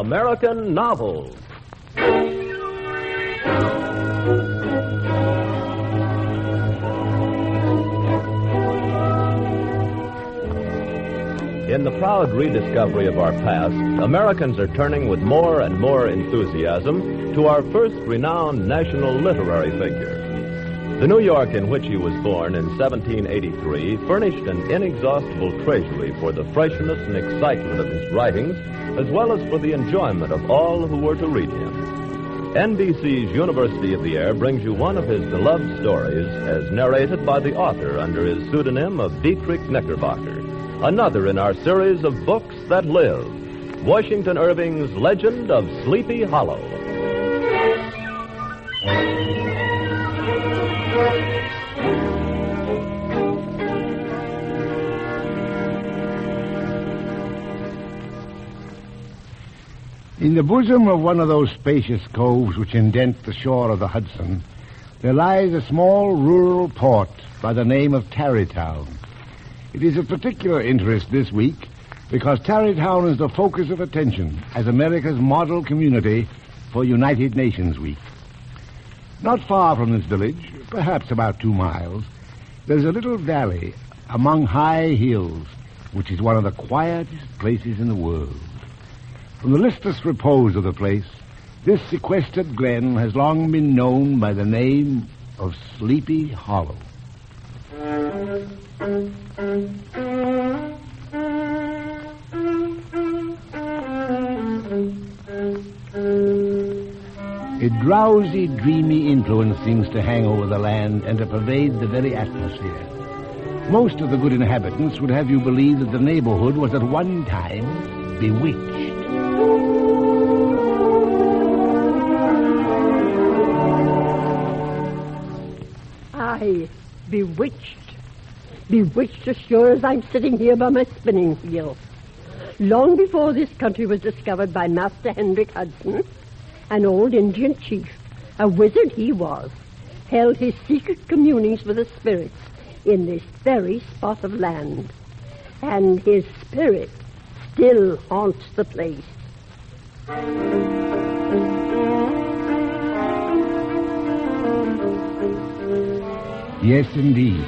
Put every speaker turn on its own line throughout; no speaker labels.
American Novels. In the proud rediscovery of our past, Americans are turning with more and more enthusiasm to our first renowned national literary figure. The New York in which he was born in 1783 furnished an inexhaustible treasury for the freshness and excitement of his writings, as well as for the enjoyment of all who were to read him. NBC's University of the Air brings you one of his beloved stories as narrated by the author under his pseudonym of Dietrich Knickerbocker. Another in our series of books that live, Washington Irving's Legend of Sleepy Hollow.
In the bosom of one of those spacious coves which indent the shore of the Hudson, there lies a small rural port by the name of Tarrytown. It is of particular interest this week because Tarrytown is the focus of attention as America's model community for United Nations Week. Not far from this village, perhaps about 2 miles, there's a little valley among high hills, which is one of the quietest places in the world. From the listless repose of the place, this sequestered glen has long been known by the name of Sleepy Hollow. A drowsy, dreamy influence seems to hang over the land and to pervade the very atmosphere. Most of the good inhabitants would have you believe that the neighborhood was at one time bewitched.
Aye, bewitched. Bewitched as sure as I'm sitting here by my spinning wheel. Long before this country was discovered by Master Hendrick Hudson, an old Indian chief, a wizard he was, held his secret communings with the spirits in this very spot of land. And his spirit still haunts the place.
Yes, indeed.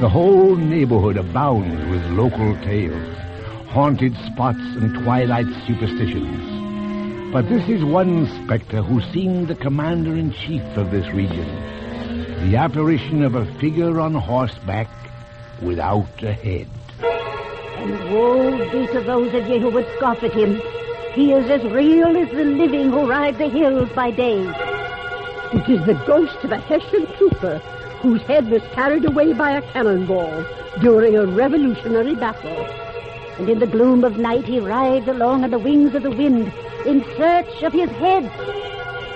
The whole neighborhood abounds with local tales, haunted spots and twilight superstitions. But this is one specter who seemed the commander-in-chief of this region, the apparition of a figure on horseback without a head.
And woe be to those of ye who would scoff at him. He is as real as the living who ride the hills by day.
It is the ghost of a Hessian trooper whose head was carried away by a cannonball during a revolutionary battle.
And in the gloom of night he rides along on the wings of the wind in search of his head.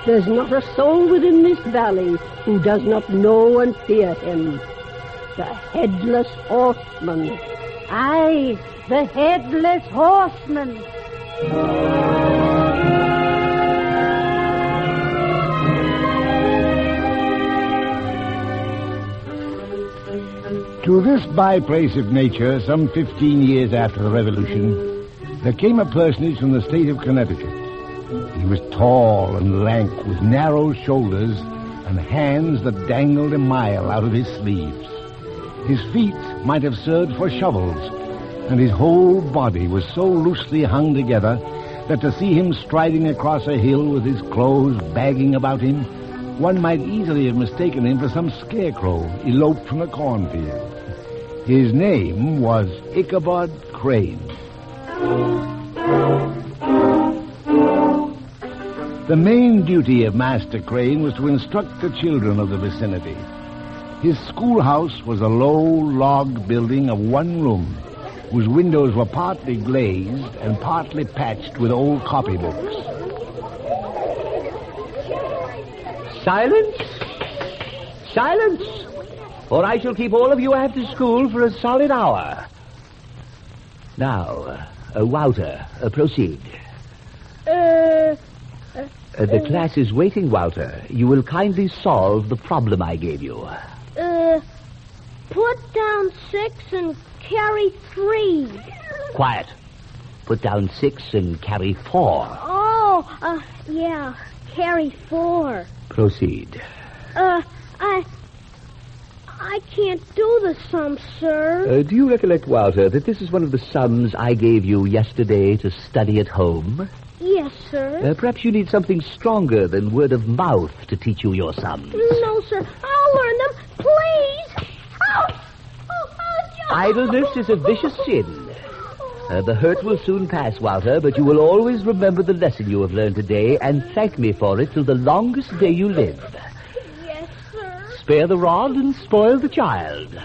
There's not a soul within this valley who does not know and fear him. The Headless Horseman.
Aye, the Headless Horseman.
To this byplace of nature, some 15 years after the Revolution, there came a personage from the state of Connecticut. He was tall and lank, with narrow shoulders and hands that dangled a mile out of his sleeves. His feet might have served for shovels, and his whole body was so loosely hung together that to see him striding across a hill with his clothes bagging about him, one might easily have mistaken him for some scarecrow eloped from a cornfield. His name was Ichabod Crane. The main duty of Master Crane was to instruct the children of the vicinity. His schoolhouse was a low log building of one room, whose windows were partly glazed and partly patched with old copybooks.
Silence! Silence! Or I shall keep all of you after school for a solid hour. Now, Wouter, proceed. The class is waiting, Wouter. You will kindly solve the problem I gave you.
Put down 6 and carry 3.
Quiet. Put down 6 and carry 4.
Oh. Yeah. Carry 4.
Proceed.
I can't do the sum, sir.
Do you recollect, Walter, that this is one of the sums I gave you yesterday to study at home?
Yes, sir.
Perhaps you need something stronger than word of mouth to teach you your sums.
No, sir. I'll learn them. Please.
Idleness is a vicious sin. The hurt will soon pass, Walter, but you will always remember the lesson you have learned today and thank me for it till the longest day you live.
Yes, sir.
Spare the rod and spoil the child.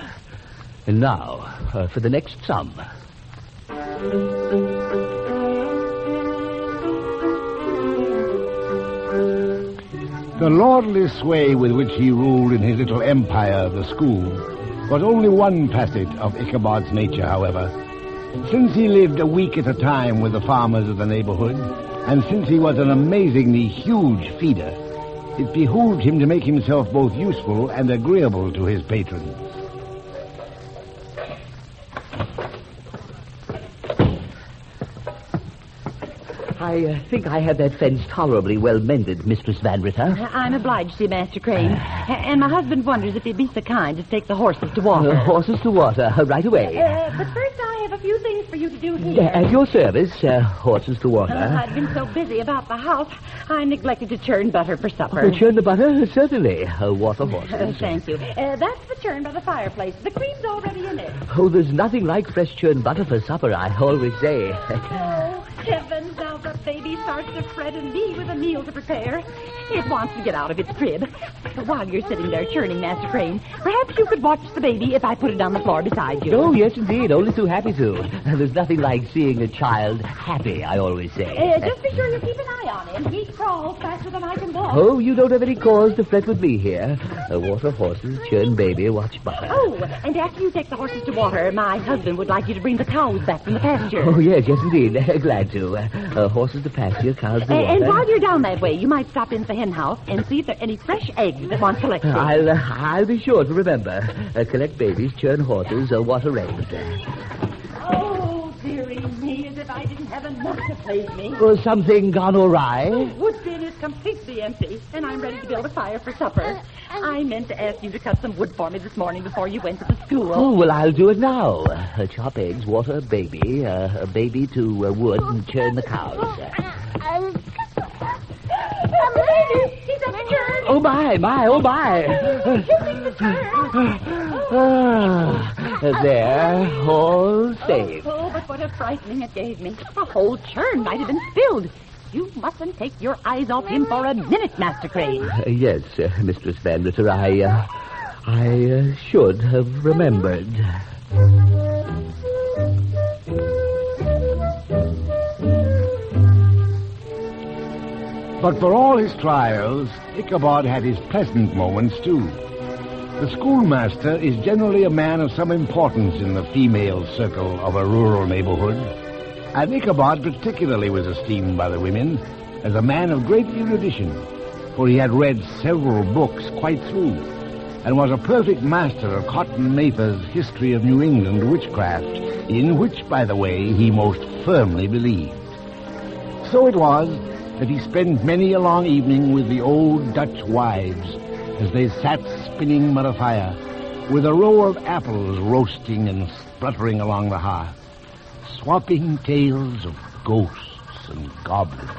And now, for the next sum.
The lordly sway with which he ruled in his little empire, the school, was only one facet of Ichabod's nature, however. Since he lived a week at a time with the farmers of the neighborhood, and since he was an amazingly huge feeder, it behooved him to make himself both useful and agreeable to his patrons.
I think I have that fence tolerably well mended, Mistress Van Ritter.
I'm obliged to you, Master Crane. And my husband wonders if you'd be so kind to take the horses to water.
Horses to water, right away.
But first I have a few things for you to do here.
At your service, horses to water.
I've been so busy about the house, I neglected to churn butter for supper.
Churn the butter? Certainly. Water horses.
Thank you. That's the churn by the fireplace. The cream's already in it.
Oh, there's nothing like fresh churned butter for supper, I always say.
Oh, heavens, now the baby starts to fret and me with a meal to prepare. It wants to get out of its crib. While you're sitting there churning, Master Crane, perhaps you could watch the baby if I put it on the floor beside you.
Oh, yes, indeed. Only too happy to. There's nothing like seeing a child happy, I always say.
Just be sure you keep an eye on him. He crawls faster than I can walk.
Oh, you don't have any cause to fret with me here. Water horses, churn baby, watch butter.
Oh, and after you take the horses to water, my husband would like you to bring the cows back from the pasture.
Oh, yes, indeed. Glad to. Horses to pasture, cows to water.
And while you're down that way, you might stop in the hen house and see if there are any fresh eggs that want collecting.
I'll be sure to remember. Collect babies, churn horses, water eggs.
Oh, dearie me, as if I didn't have enough to please me.
Something gone awry?
Wood bin is completely empty, and I'm ready to build a fire for supper. I meant to ask you to cut some wood for me this morning before you went to the school.
Oh, well, I'll do it now. Chop eggs, water a baby, to wood, and churn the cows.
He's up to churn.
Oh, my. There, all safe.
Oh, but what a frightening it gave me. A whole churn might have been spilled. You mustn't take your eyes off him for a minute, Master Crane.
Yes, Mistress Van Ritter, I should have remembered.
But for all his trials, Ichabod had his pleasant moments, too. The schoolmaster is generally a man of some importance in the female circle of a rural neighborhood, and Ichabod particularly was esteemed by the women as a man of great erudition, for he had read several books quite through, and was a perfect master of Cotton Mather's History of New England Witchcraft, in which, by the way, he most firmly believed. So it was that he spent many a long evening with the old Dutch wives as they sat spinning by the fire, with a row of apples roasting and spluttering along the hearth, swapping tales of ghosts and goblins.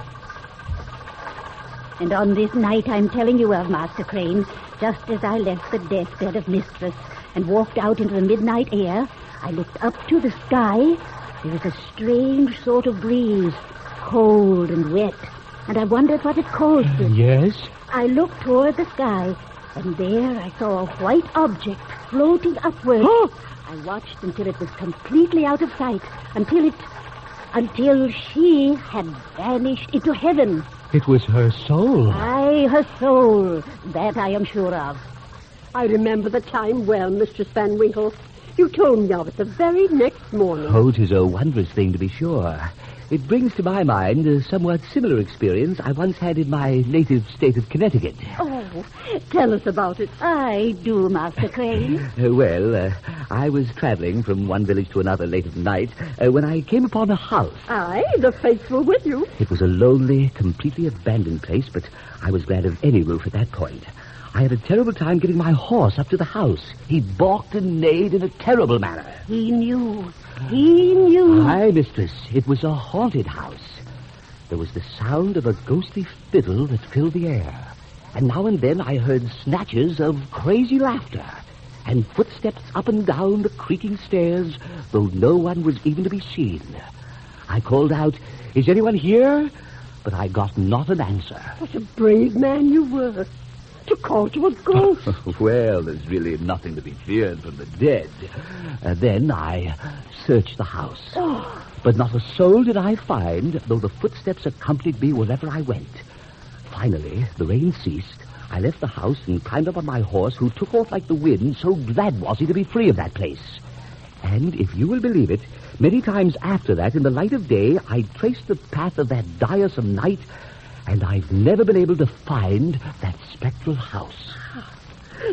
And on this night I'm telling you of, Master Crane, just as I left the deathbed of Mistress and walked out into the midnight air, I looked up to the sky. There was a strange sort of breeze, cold and wet, and I wondered what it caused it.
Yes?
I looked toward the sky, and there I saw a white object floating upward. I watched until it was completely out of sight, until she had vanished into heaven.
It was her soul.
Aye, her soul. That I am sure of.
I remember the time well, Mistress Van Winkle. You told me of it the very next morning.
Oh, it is a wondrous thing, to be sure. It brings to my mind a somewhat similar experience I once had in my native state of Connecticut.
Oh,
Tell us about it.
I do, Master Crane.
I was traveling from one village to another late at night when I came upon a house.
Aye, the faithful with you.
It was a lonely, completely abandoned place, but I was glad of any roof at that point. I had a terrible time getting my horse up to the house. He balked and neighed in a terrible manner.
He knew. He knew.
Aye, mistress, it was a haunted house. There was the sound of a ghostly fiddle that filled the air. And now and then I heard snatches of crazy laughter and footsteps up and down the creaking stairs, though no one was even to be seen. I called out, "Is anyone here?" But I got not an answer.
What a brave man you were to call to a ghost.
Well, there's really nothing to be feared from the dead. Then I searched the house. But not a soul did I find, though the footsteps accompanied me wherever I went. Finally, the rain ceased. I left the house and climbed up on my horse, who took off like the wind, so glad was he to be free of that place. And, if you will believe it, many times after that, in the light of day, I traced the path of that diresome night, and I've never been able to find that spectral house.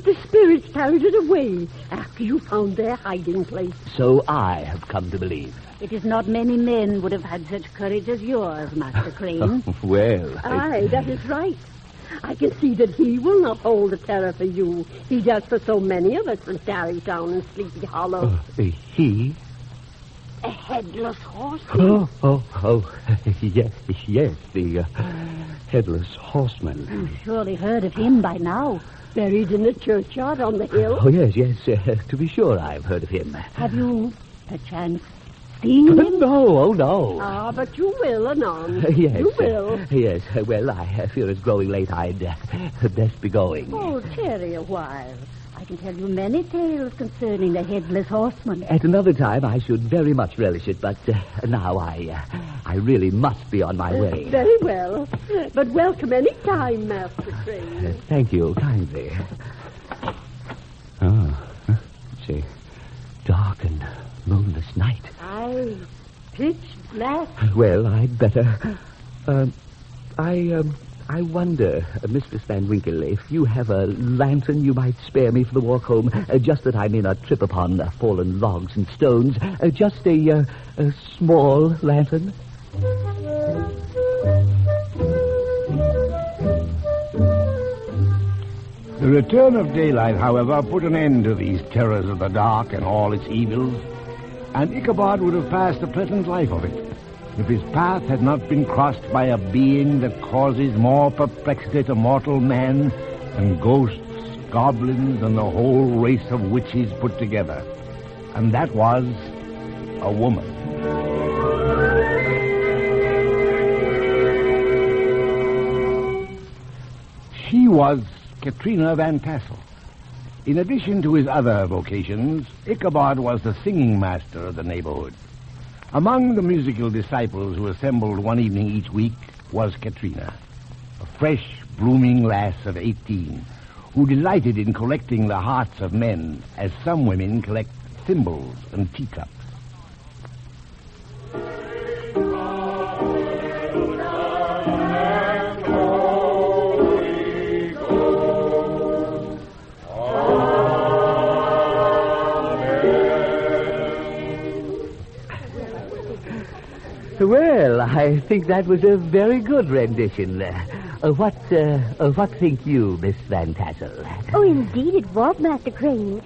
The spirits carried it away after you found their hiding place.
So I have come to believe.
It is not many men would have had such courage as yours, Master Crane.
Well,
Aye, that is right. I can see that he will not hold the terror for you. He does for so many of us in Tarrytown and Sleepy Hollow.
He?
A headless horseman.
Yes, the headless horseman.
You've surely heard of him by now.
Buried in the churchyard on the hill.
Oh, yes, to be sure I've heard of him.
Have you, perchance, seen him?
No, no.
Ah, but you will anon.
Yes.
You will.
Yes, well, I fear it's growing late. I'd best be going.
Oh, tarry a while. I can tell you many tales concerning the headless horseman.
At another time, I should very much relish it, but now I really must be on my way.
Very well. But welcome any time, Master Crane.
Thank you kindly. It's a dark and moonless night.
Aye, pitch black.
Well, I'd better. I wonder, Mistress Van Winkle, if you have a lantern you might spare me for the walk home, just that I may not trip upon fallen logs and stones. Just a small lantern.
The return of daylight, however, put an end to these terrors of the dark and all its evils, and Ichabod would have passed a pleasant life of it if his path had not been crossed by a being that causes more perplexity to mortal man than ghosts, goblins, and the whole race of witches put together. And that was a woman. She was Katrina Van Tassel. In addition to his other vocations, Ichabod was the singing master of the neighborhood. Among the musical disciples who assembled one evening each week was Katrina, a fresh, blooming lass of 18, who delighted in collecting the hearts of men as some women collect thimbles and teacups.
Well, I think that was a very good rendition. What think you, Miss Van Tassel?
Oh, indeed it was, Master Crane.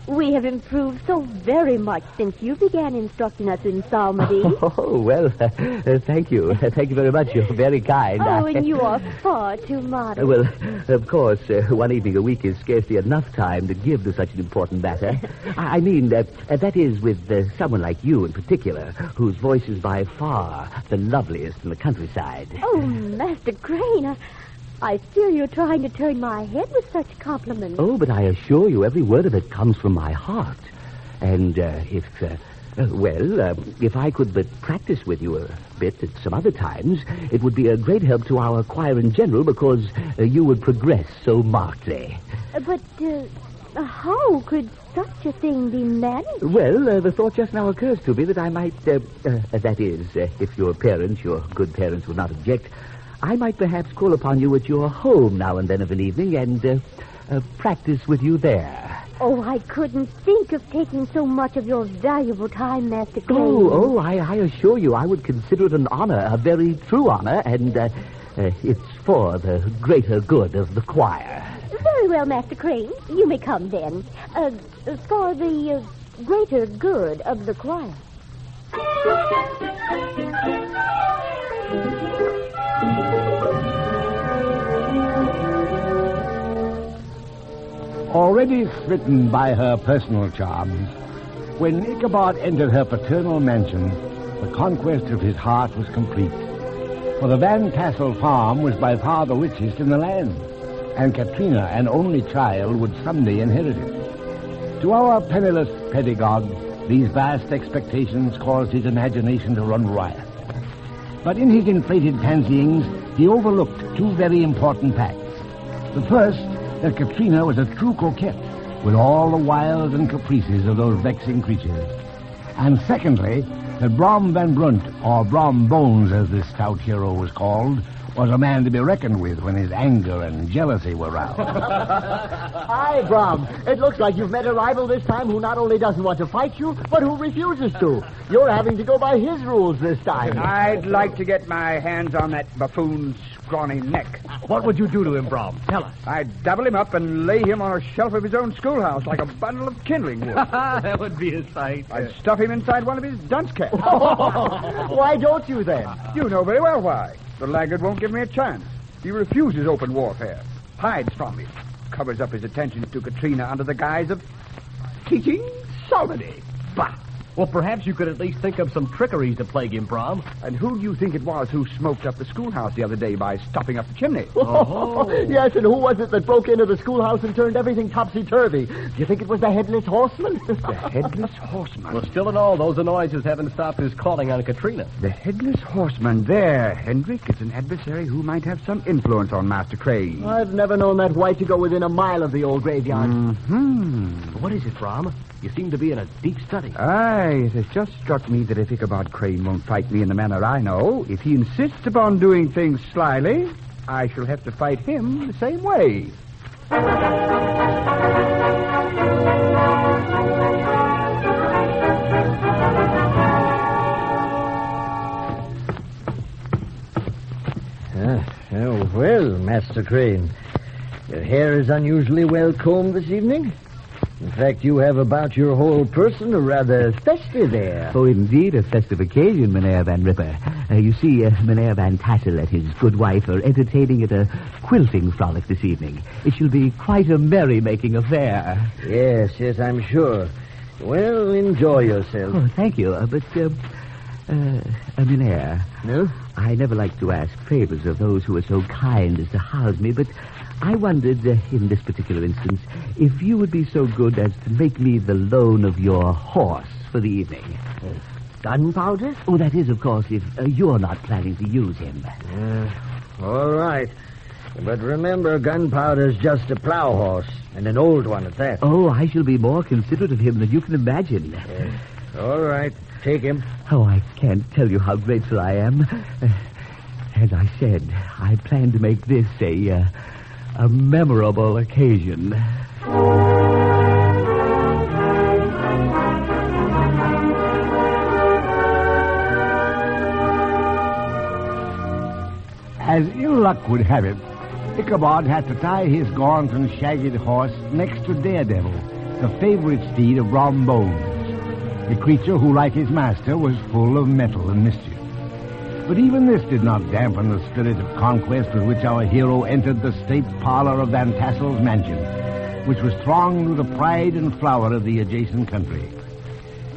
We have improved so very much since you began instructing us in psalmody.
Oh, well, thank you. Thank you very much. You're very kind.
Oh, and you are far too modest.
Well, of course, one evening a week is scarcely enough time to give to such an important matter. I mean, that is with someone like you in particular, whose voice is by far the loveliest in the countryside.
Oh, Master Crane, I fear you're trying to turn my head with such compliments.
Oh, but I assure you every word of it comes from my heart. And if I could but practice with you a bit at some other times, it would be a great help to our choir in general, because you would progress so markedly.
But how could such a thing be managed?
Well, the thought just now occurs to me that I might, that is, if your good parents would not object, I might perhaps call upon you at your home now and then of an evening and practice with you there.
Oh, I couldn't think of taking so much of your valuable time, Master Crane.
I assure you I would consider it an honor, a very true honor, and it's for the greater good of the choir.
Very well, Master Crane. You may come then. For the greater good of the choir.
Already smitten by her personal charms, when Ichabod entered her paternal mansion, the conquest of his heart was complete. For the Van Tassel farm was by far the richest in the land, and Katrina, an only child, would someday inherit it. To our penniless pedagogue, these vast expectations caused his imagination to run riot. But in his inflated fancyings, he overlooked two very important facts. The first, that Katrina was a true coquette, with all the wiles and caprices of those vexing creatures. And secondly, that Brom Van Brunt, or Brom Bones as this stout hero was called, was a man to be reckoned with when his anger and jealousy were roused.
Hi, Brom. It looks like you've met a rival this time who not only doesn't want to fight you, but who refuses to. You're having to go by his rules this time.
I'd like to get my hands on that buffoon's scrawny neck.
What would you do to him, Brom? Tell us.
I'd double him up and lay him on a shelf of his own schoolhouse like a bundle of kindling wood.
That would be a sight.
I'd stuff him inside one of his dunce caps.
Why don't you, then?
You know very well why. The laggard won't give me a chance. He refuses open warfare, hides from me, covers up his attentions to Katrina under the guise of teaching psalmody. Bah!
Well, perhaps you could at least think of some trickeries to plague him, Brom.
And who do you think it was who smoked up the schoolhouse the other day by stopping up the chimney?
Yes, and who was it that broke into the schoolhouse and turned everything topsy-turvy? Do you think it was the Headless Horseman?
The Headless Horseman?
Well, still in all, those annoyances haven't stopped his calling on Katrina.
The Headless Horseman there, Hendrik, is an adversary who might have some influence on Master Crane.
I've never known that white to go within a mile of the old graveyard.
Mm-hmm.
What is it, Brom? You seem to be in a deep study.
Aye, it has just struck me that if Ichabod Crane won't fight me in the manner I know, if he insists upon doing things slyly, I shall have to fight him the same way.
Well, Master Crane, your hair is unusually well combed this evening. In fact, you have about your whole person a rather festive air.
Oh, indeed, a festive occasion, Mynheer Van Ripper. You see, Mynheer Van Tassel and his good wife are entertaining at a quilting frolic this evening. It shall be quite a merry-making affair.
Yes, I'm sure. Well, enjoy yourself.
Oh, thank you. Mynheer.
No?
I never like to ask favors of those who are so kind as to house me, but I wondered, in this particular instance, if you would be so good as to make me the loan of your horse for the evening.
Gunpowder?
Oh, that is, of course, if you're not planning to use him.
All right. But remember, Gunpowder's just a plow horse, and an old one at that.
Oh, I shall be more considerate of him than you can imagine.
All right. Take him.
Oh, I can't tell you how grateful I am. As I said, I plan to make this a memorable occasion.
As ill luck would have it, Ichabod had to tie his gaunt and shaggy horse next to Daredevil, the favorite steed of Brom Bones, a creature who, like his master, was full of mettle and mischief. But even this did not dampen the spirit of conquest with which our hero entered the state parlor of Van Tassel's mansion, which was thronged with the pride and flower of the adjacent country.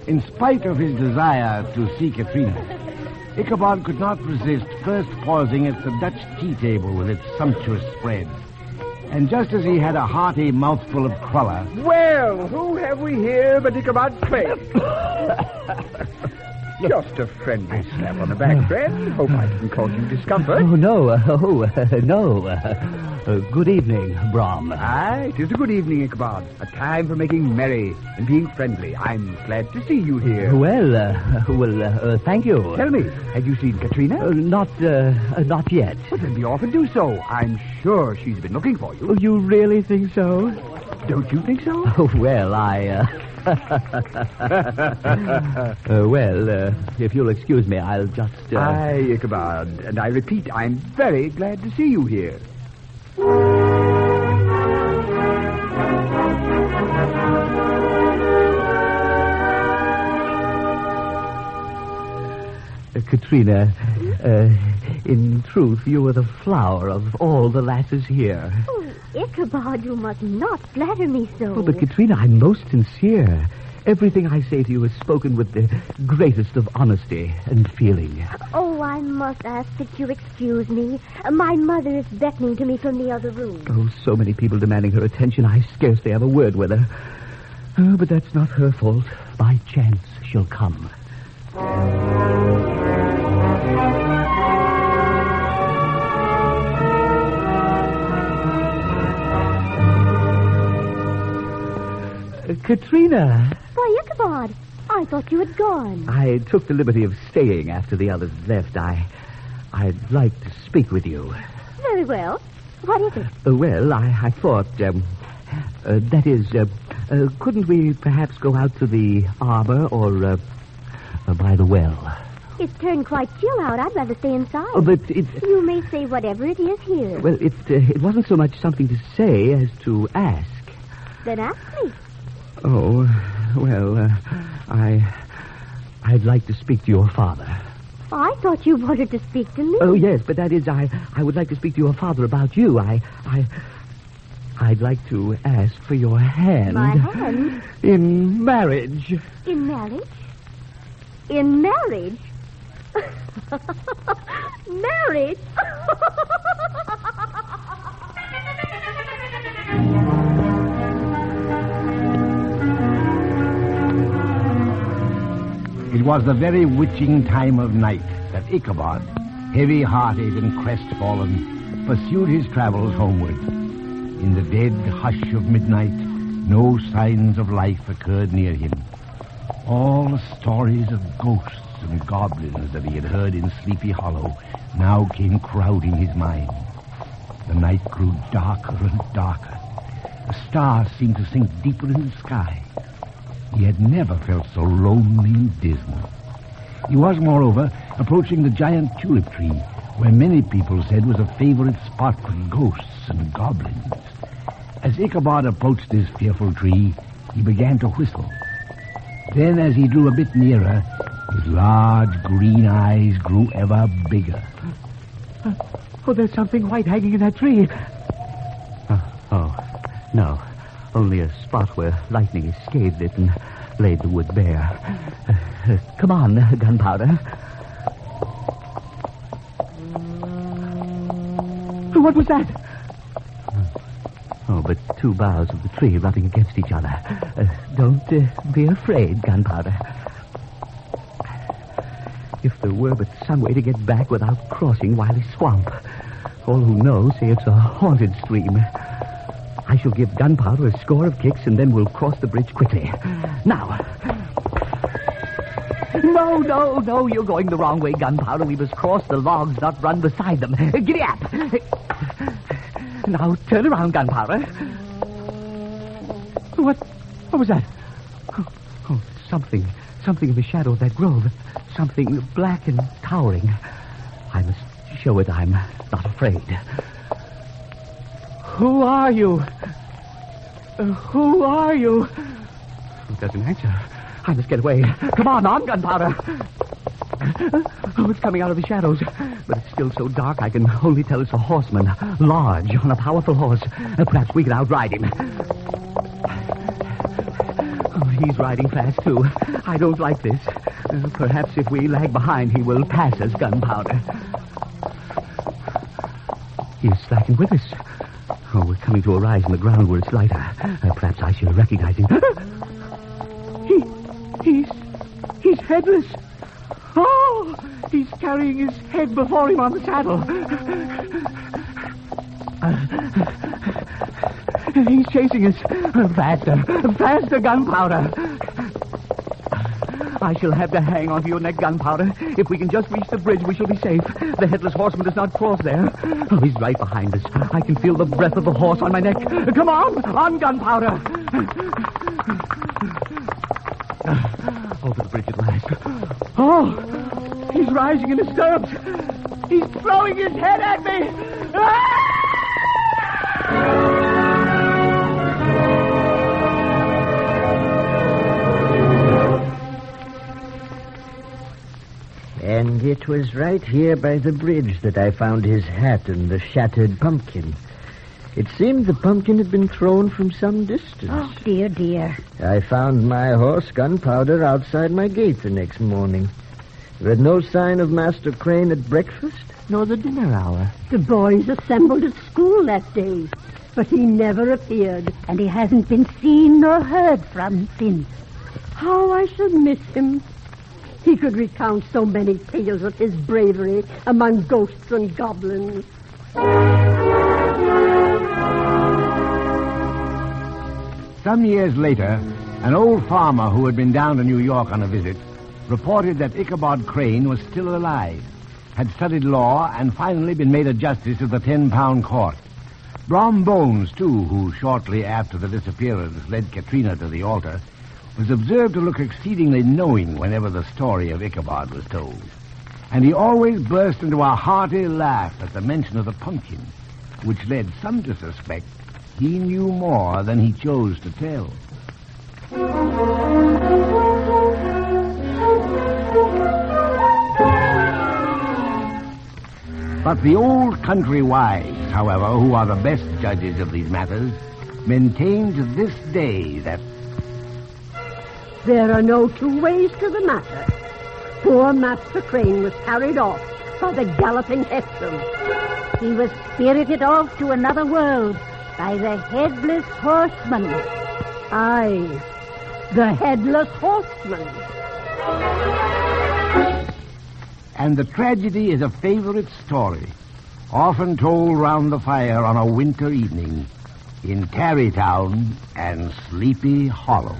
In spite of his desire to see Katrina, Ichabod could not resist first pausing at the Dutch tea table with its sumptuous spread. And just as he had a hearty mouthful of cruller...
Well, who have we here but Ichabod Crane? Just a friendly slap on the back, friend. Hope I didn't cause you discomfort.
Oh, no. No. Good evening, Brom.
Aye, it is a good evening, Ichabod. A time for making merry and being friendly. I'm glad to see you here.
Well, thank you.
Tell me, have you seen Katrina?
Not yet.
Well, then be off and do so. I'm sure she's been looking for you.
Oh, you really think so?
Don't you think so?
Oh, well, if you'll excuse me, I'll just...
Aye, Ichabod. And I repeat, I'm very glad to see you here.
Katrina, in truth, you are the flower of all the lasses here.
Oh, Ichabod, you must not flatter me so.
Oh, but Katrina, I'm most sincere. Everything I say to you is spoken with the greatest of honesty and feeling.
Oh, I must ask that you excuse me. My mother is beckoning to me from the other room.
Oh, so many people demanding her attention, I scarcely have a word with her. Oh, but that's not her fault. By chance, she'll come. Katrina!
Why, Ichabod, I thought you had gone.
I took the liberty of staying after the others left. I'd like to speak with you.
Very well. What is it?
I thought, that is, couldn't we perhaps go out to the arbor or by the well?
It's turned quite chill out. I'd rather stay inside.
Oh, but it...
You may say whatever it is here.
Well, it wasn't so much something to say as to ask.
Then ask me.
Oh, well, I'd like to speak to your father.
I thought you wanted to speak to me.
Oh, yes, but that is, I would like to speak to your father about you. I'd like to ask for your hand.
My hand?
In marriage.
In marriage? In marriage? Marriage?
It was the very witching time of night that Ichabod, heavy-hearted and crestfallen, pursued his travels homeward. In the dead hush of midnight, no signs of life occurred near him. All the stories of ghosts and goblins that he had heard in Sleepy Hollow now came crowding his mind. The night grew darker and darker. The stars seemed to sink deeper in the sky. He had never felt so lonely and dismal. He was, moreover, approaching the giant tulip tree, where many people said was a favorite spot for ghosts and goblins. As Ichabod approached this fearful tree, he began to whistle. Then, as he drew a bit nearer, his large green eyes grew ever bigger.
Oh, there's something white hanging in that tree. No. Only a spot where lightning scathed it and laid the wood bare. Come on, Gunpowder. What was that? Oh, but two boughs of the tree rubbing against each other. Don't be afraid, Gunpowder. If there were but some way to get back without crossing Wiley Swamp. All who know say it's a haunted stream. I shall give Gunpowder a score of kicks, and then we'll cross the bridge quickly. Now. No, you're going the wrong way, Gunpowder. We must cross the logs, not run beside them. Giddy up. Now, turn around, Gunpowder. What was that? Oh, something in the shadow of that grove. Something black and towering. I must show it I'm not afraid. Who are you? Who are you? It doesn't answer. I must get away. Come on, Gunpowder. Oh, it's coming out of the shadows. But it's still so dark I can only tell it's a horseman, large, on a powerful horse. Perhaps we can outride him. Oh, he's riding fast, too. I don't like this. Perhaps if we lag behind, he will pass us, Gunpowder. He's slacking with us. Oh, we're coming to a rise in the ground where it's lighter. Perhaps I shall recognize him. He's headless. Oh, he's carrying his head before him on the saddle. He's chasing us. Faster, Gunpowder. I shall have to hang onto your neck, Gunpowder. If we can just reach the bridge, we shall be safe. The headless horseman does not cross there. Oh, he's right behind us. I can feel the breath of the horse on my neck. Come on, Gunpowder. Over the bridge at last. Oh, he's rising in his stirrups. He's throwing his head at me.
And it was right here by the bridge that I found his hat and the shattered pumpkin. It seemed the pumpkin had been thrown from some distance.
Oh, dear, dear.
I found my horse, Gunpowder, outside my gate the next morning. There was no sign of Master Crane at breakfast, nor the dinner hour.
The boys assembled at school that day, but he never appeared.
And he hasn't been seen nor heard from since.
How I should miss him. He could recount so many tales of his bravery among ghosts and goblins.
Some years later, an old farmer who had been down to New York on a visit reported that Ichabod Crane was still alive, had studied law, and finally been made a justice of the 10-pound court. Brom Bones, too, who shortly after the disappearance led Katrina to the altar, was observed to look exceedingly knowing whenever the story of Ichabod was told. And he always burst into a hearty laugh at the mention of the pumpkin, which led some to suspect he knew more than he chose to tell. But the old country wives, however, who are the best judges of these matters, maintain to this day that
there are no two ways to the matter. Poor Master Crane was carried off by the galloping Hexam.
He was spirited off to another world by the headless horseman.
Aye, the headless horseman.
And the tragedy is a favorite story, often told round the fire on a winter evening in Tarrytown and Sleepy Hollow.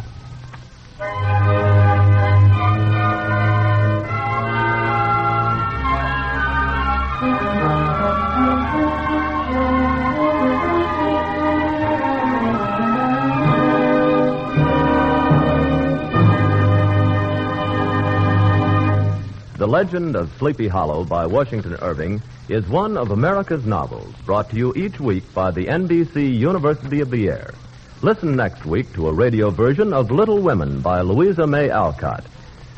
The Legend of Sleepy Hollow by Washington Irving is one of America's novels brought to you each week by the NBC University of the Air. Listen next week to a radio version of Little Women by Louisa May Alcott.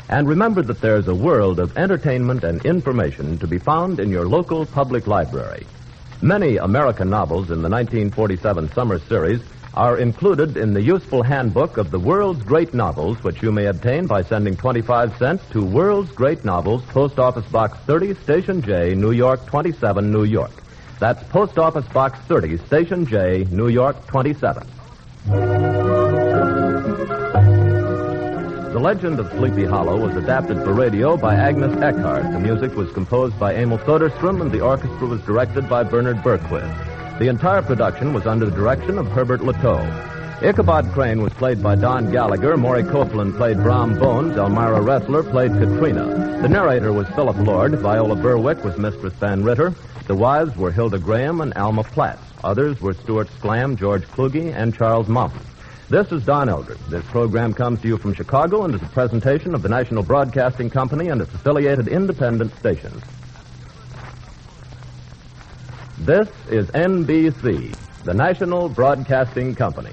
And remember that there's a world of entertainment and information to be found in your local public library. Many American novels in the 1947 summer series are included in the useful handbook of the World's Great Novels, which you may obtain by sending 25 cents to World's Great Novels, Post Office Box 30, Station J, New York 27, New York. That's Post Office Box 30, Station J, New York 27. The Legend of Sleepy Hollow was adapted for radio by Agnes Eckhart. The music was composed by Emil Soderstrom, and the orchestra was directed by Bernard Berquist. The entire production was under the direction of Herbert Lateau. Ichabod Crane was played by Don Gallagher, Maury Copeland played Brom Bones, Elmira Ressler played Katrina. The narrator was Philip Lord, Viola Berwick was Mistress Van Ritter. The wives were Hilda Graham and Alma Platt. Others were Stuart Sklam, George Kluge, and Charles Mumford. This is Don Eldred. This program comes to you from Chicago and is a presentation of the National Broadcasting Company and its affiliated independent stations. This is NBC, the National Broadcasting Company.